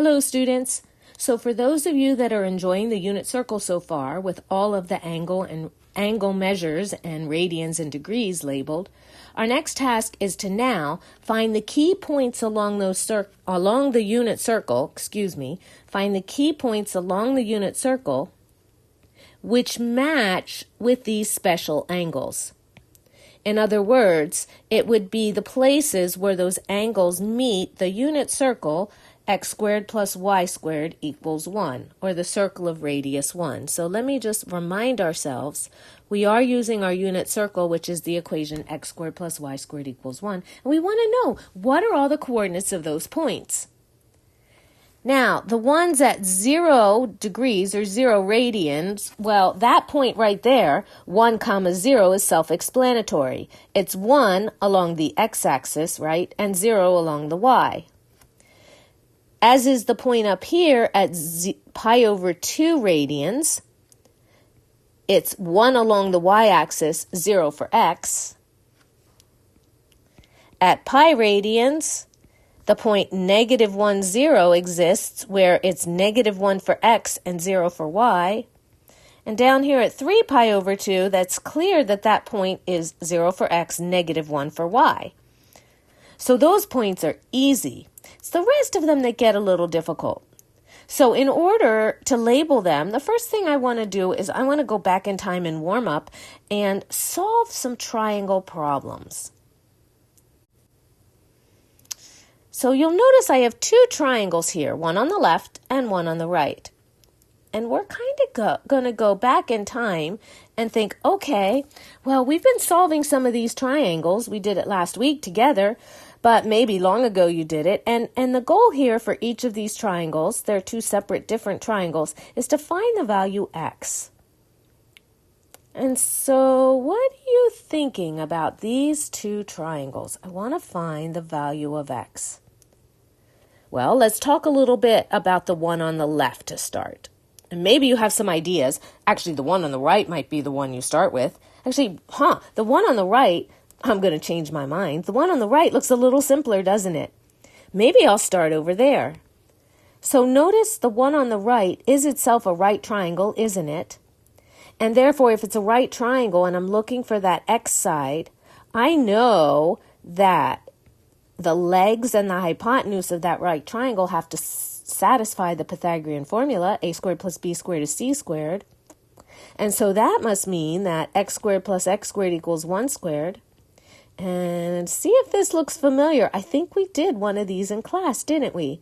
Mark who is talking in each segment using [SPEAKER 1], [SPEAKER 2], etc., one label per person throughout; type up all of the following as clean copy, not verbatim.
[SPEAKER 1] Hello, students. So for those of you that are enjoying the unit circle so far with all of the angle measures and radians and degrees labeled, our next task is to now find the key points along the unit circle, find the key points along the unit circle which match with these special angles. In other words, it would be the places where those angles meet the unit circle x squared plus y squared equals 1, or the circle of radius 1. So let me just remind ourselves, we are using our unit circle, which is the equation x squared plus y squared equals 1. And we want to know, what are all the coordinates of those points? Now, the ones at 0 degrees or 0 radians, well, that point right there, 1, 0, is self-explanatory. It's 1 along the x-axis, right, and 0 along the y. As is the point up here at pi over 2 radians, it's 1 along the y-axis, 0 for x. At pi radians, the point -1, 0 exists where it's -1 for x and 0 for y. And down here at 3 pi over 2, that's clear that that point is 0 for x, -1 for y. So those points are easy. It's the rest of them that get a little difficult. So in order to label them, the first thing I want to do is I want to go back in time and warm up and solve some triangle problems. So you'll notice I have two triangles here, one on the left and one on the right. And we're kind of going to go back in time and think, okay, well, we've been solving some of these triangles. We did it last week together, but maybe long ago you did it. And the goal here for each of these triangles, they're two separate different triangles, is to find the value x. And so what are you thinking about these two triangles? I want to find the value of x. Well, let's talk a little bit about the one on the left to start. And maybe you have some ideas. Actually, the one on the right might be the one you start with. Actually, the one on the right, I'm going to change my mind. The one on the right looks a little simpler, doesn't it? Maybe I'll start over there. So notice the one on the right is itself a right triangle, isn't it? And therefore, if it's a right triangle and I'm looking for that x side, I know that the legs and the hypotenuse of that right triangle have to satisfy the Pythagorean formula, a squared plus b squared is c squared. And so that must mean that x squared plus x squared equals 1 squared. And see if this looks familiar. I think we did one of these in class, didn't we?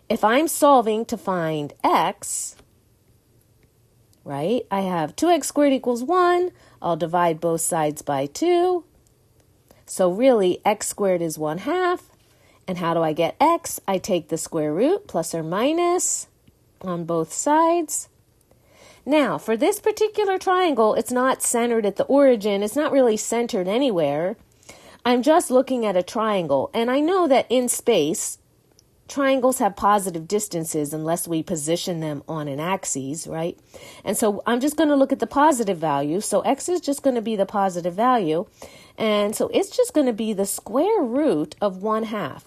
[SPEAKER 1] If I'm solving to find x, right, I have 2x squared equals 1. I'll divide both sides by 2. So really, x squared is 1/2. And how do I get x? I take the square root, plus or minus, on both sides. Now, for this particular triangle, it's not centered at the origin. It's not really centered anywhere. I'm just looking at a triangle. And I know that in space, triangles have positive distances unless we position them on an axis, right? And so I'm just going to look at the positive value. So x is just going to be the positive value. And so it's just going to be the square root of 1/2.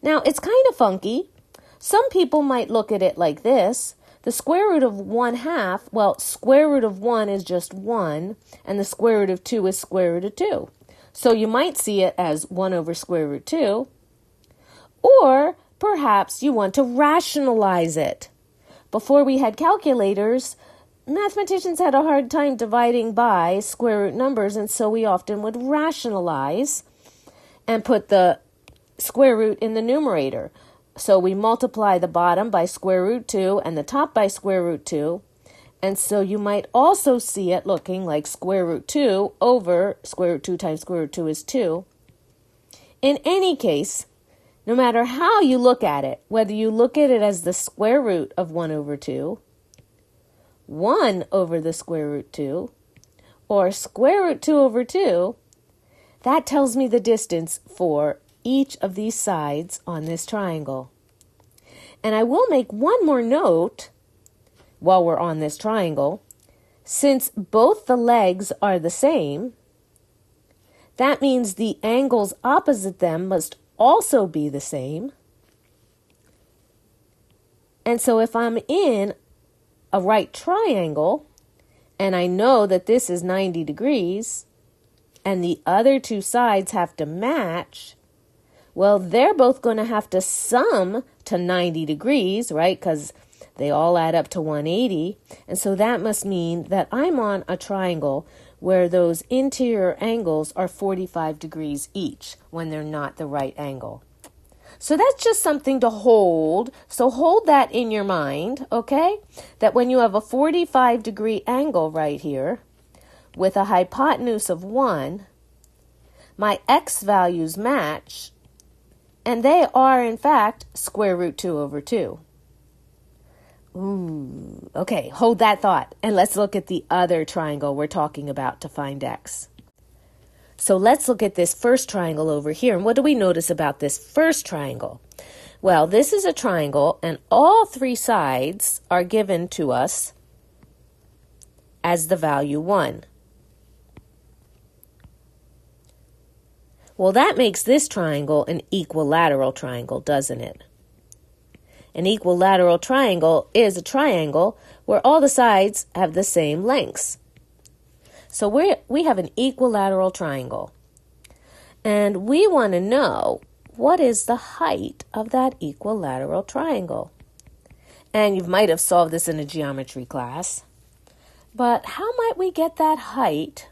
[SPEAKER 1] Now, it's kind of funky. Some people might look at it like this. The square root of 1/2, well, square root of 1 is just 1, and the square root of 2 is square root of 2. So you might see it as 1 over square root 2. Or perhaps you want to rationalize it. Before we had calculators, mathematicians had a hard time dividing by square root numbers, and so we often would rationalize and put the square root in the numerator. So we multiply the bottom by square root 2 and the top by square root 2. And so you might also see it looking like square root 2 over square root 2 times square root 2 is 2. In any case, no matter how you look at it, whether you look at it as the square root of 1 over 2, 1 over the square root 2, or square root 2 over 2, that tells me the distance for each of these sides on this triangle. And I will make one more note while we're on this triangle. Since both the legs are the same, that means the angles opposite them must also be the same. And so if I'm in a right triangle, and I know that this is 90 degrees, and the other two sides have to match, well, they're both going to have to sum to 90 degrees, right? Because they all add up to 180. And so that must mean that I'm on a triangle where those interior angles are 45 degrees each when they're not the right angle. So that's just something to hold. So hold that in your mind, okay? That when you have a 45-degree angle right here with a hypotenuse of 1, my x values match, and they are, in fact, square root 2 over 2. Ooh, okay, hold that thought, and let's look at the other triangle we're talking about to find x. So let's look at this first triangle over here. And what do we notice about this first triangle? Well, this is a triangle, and all three sides are given to us as the value 1. Well, that makes this triangle an equilateral triangle, doesn't it? An equilateral triangle is a triangle where all the sides have the same lengths. So we have an equilateral triangle, and we want to know what is the height of that equilateral triangle. And you might have solved this in a geometry class, but how might we get that height?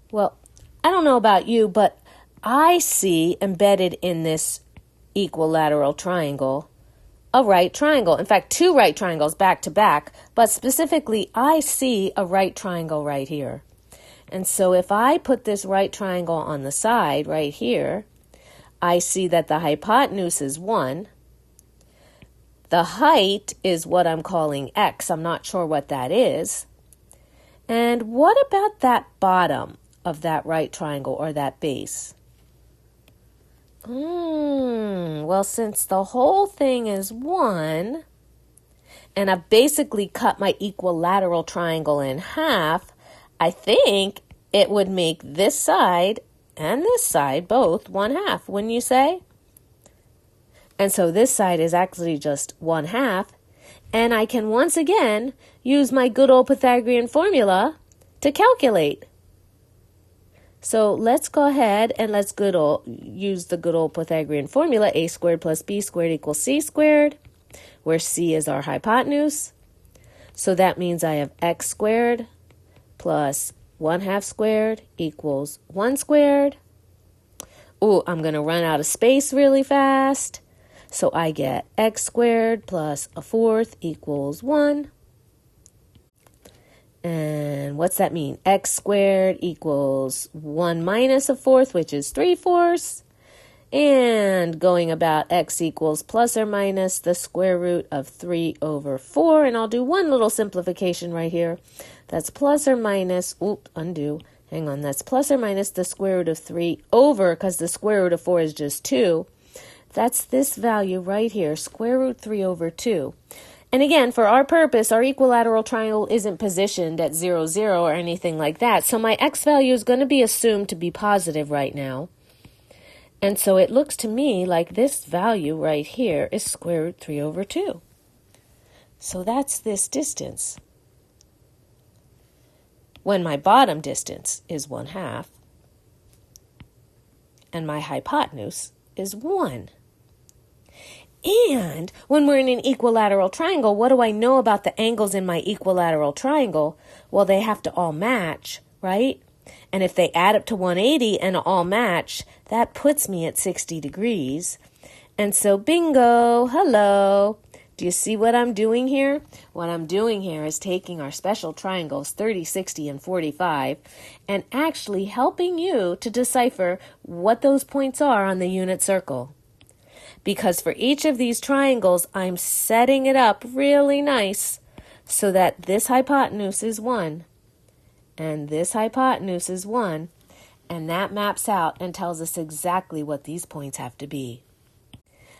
[SPEAKER 1] Well, I don't know about you, but I see embedded in this equilateral triangle a right triangle. In fact, two right triangles back to back, but specifically I see a right triangle right here. And so if I put this right triangle on the side right here, I see that the hypotenuse is 1. The height is what I'm calling x. I'm not sure what that is. And what about that bottom of that right triangle, or that base? Well, since the whole thing is 1, and I've basically cut my equilateral triangle in half, I think it would make this side and this side both 1/2, wouldn't you say? And so this side is actually just 1/2, and I can once again use my good old Pythagorean formula to calculate. So let's go ahead and let's use the good old Pythagorean formula, a squared plus b squared equals c squared, where c is our hypotenuse. So that means I have x squared plus 1/2 squared equals 1 squared. Ooh, I'm going to run out of space really fast. So I get x squared plus 1/4 equals 1. And what's that mean? X squared equals 1 minus 1/4, which is 3/4. And going about x equals plus or minus the square root of 3 over 4. And I'll do one little simplification right here. That's plus or minus, that's plus or minus the square root of 3 over, because the square root of 4 is just 2. That's this value right here, square root 3 over 2. And again, for our purpose, our equilateral triangle isn't positioned at 0, 0 or anything like that. So my x value is going to be assumed to be positive right now. And so it looks to me like this value right here is square root 3 over 2. So that's this distance. When my bottom distance is 1/2, and my hypotenuse is 1. And when we're in an equilateral triangle, what do I know about the angles in my equilateral triangle? Well, they have to all match, right? And if they add up to 180 and all match, that puts me at 60 degrees. And so bingo, hello. Do you see what I'm doing here? What I'm doing here is taking our special triangles 30, 60, and 45 and actually helping you to decipher what those points are on the unit circle. Because for each of these triangles, I'm setting it up really nice so that this hypotenuse is 1 and this hypotenuse is 1, and that maps out and tells us exactly what these points have to be.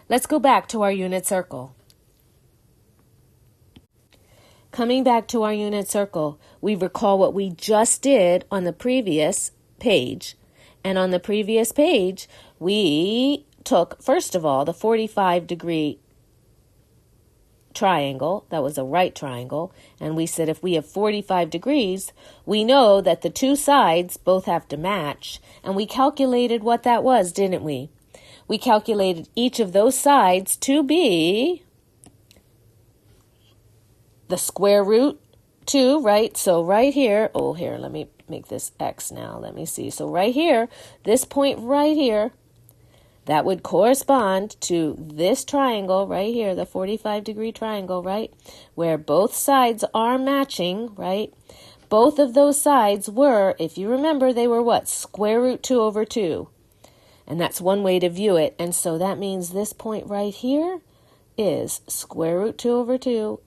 [SPEAKER 1] Let's go back to our unit circle. Coming back to our unit circle, we recall what we just did on the previous page. And on the previous page, we took, first of all, the 45-degree triangle, that was a right triangle, and we said if we have 45 degrees, we know that the two sides both have to match, and we calculated what that was, didn't we? We calculated each of those sides to be the square root 2, right? So right here, here, let me make this x now. Let me see. So right here, this point right here, that would correspond to this triangle right here, the 45-degree triangle, right? Where both sides are matching, right? Both of those sides were, if you remember, they were what? Square root 2 over 2. And that's one way to view it. And so that means this point right here is square root 2 over 2,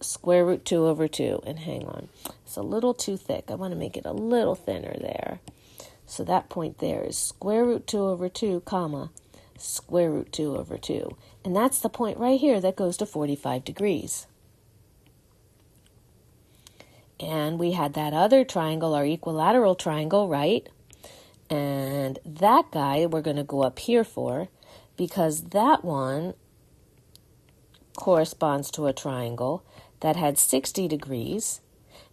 [SPEAKER 1] square root 2 over 2. And hang on, it's a little too thick. I want to make it a little thinner there. So that point there is square root 2 over 2, comma, square root 2 over 2. And that's the point right here that goes to 45 degrees. And we had that other triangle, our equilateral triangle, right? And that guy we're going to go up here for, because that one corresponds to a triangle that had 60 degrees.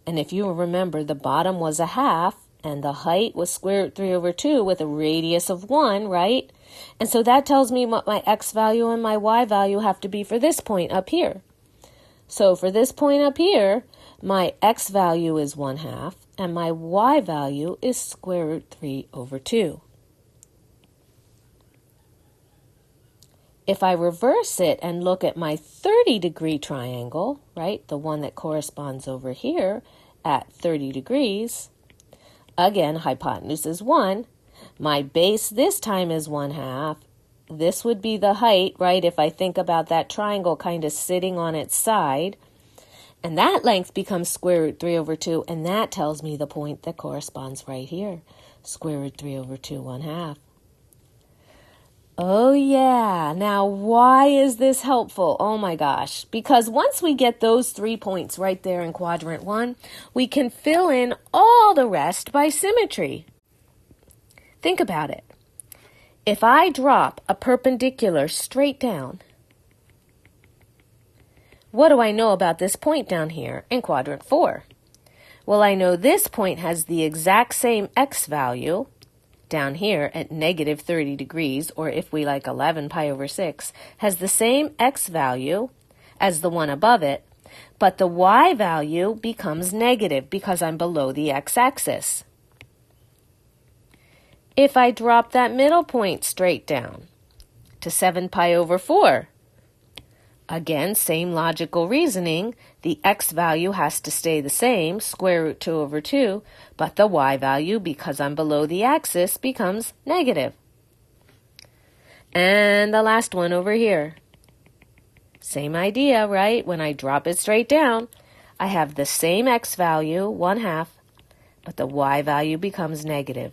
[SPEAKER 1] And if you remember, the bottom was a half, and the height was square root 3 over 2 with a radius of 1, right? And so that tells me what my x value and my y value have to be for this point up here. So for this point up here, my x value is 1/2, and my y value is square root 3 over 2. If I reverse it and look at my 30-degree triangle, right, the one that corresponds over here at 30 degrees, again, hypotenuse is 1. My base this time is 1/2. This would be the height, right, if I think about that triangle kind of sitting on its side. And that length becomes square root 3 over 2, and that tells me the point that corresponds right here, square root 3 over 2, 1/2. Oh yeah, now why is this helpful? Oh my gosh, because once we get those 3 points right there in quadrant 1, we can fill in all the rest by symmetry. Think about it. If I drop a perpendicular straight down, what do I know about this point down here in quadrant 4? Well, I know this point has the exact same x value down here at negative 30 degrees, or if we like 11 pi over 6, has the same x value as the one above it, but the y value becomes negative because I'm below the x-axis. If I drop that middle point straight down to 7 pi over 4, again, same logical reasoning, the x value has to stay the same, square root 2 over 2, but the y value, because I'm below the axis, becomes negative. And the last one over here. Same idea, right? When I drop it straight down, I have the same x value, 1/2, but the y value becomes negative.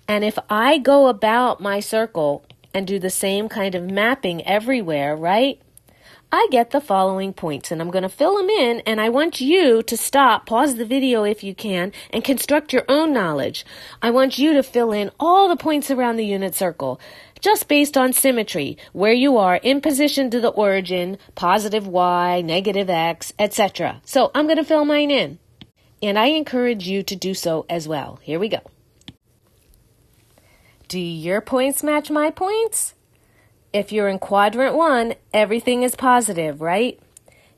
[SPEAKER 1] And if I go about my circle and do the same kind of mapping everywhere, right? I get the following points, and I'm going to fill them in, and I want you to stop, pause the video if you can, and construct your own knowledge. I want you to fill in all the points around the unit circle, just based on symmetry, where you are in position to the origin, positive y, negative x, etc. So I'm going to fill mine in, and I encourage you to do so as well. Here we go. Do your points match my points? If you're in quadrant 1, everything is positive, right?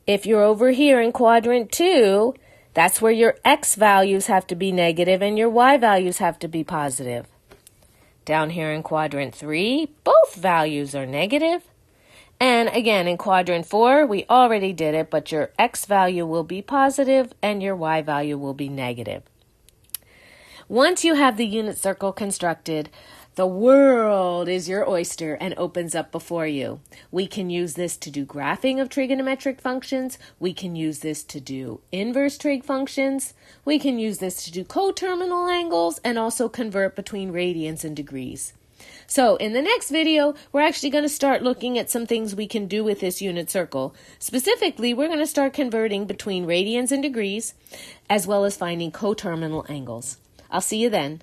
[SPEAKER 1] If you're over here in quadrant 2, that's where your x values have to be negative and your y values have to be positive. Down here in quadrant 3, both values are negative. And again, in quadrant 4, we already did it, but your x value will be positive and your y value will be negative. Once you have the unit circle constructed, the world is your oyster and opens up before you. We can use this to do graphing of trigonometric functions. We can use this to do inverse trig functions. We can use this to do coterminal angles and also convert between radians and degrees. So in the next video, we're actually going to start looking at some things we can do with this unit circle. Specifically, we're going to start converting between radians and degrees, as well as finding coterminal angles. I'll see you then.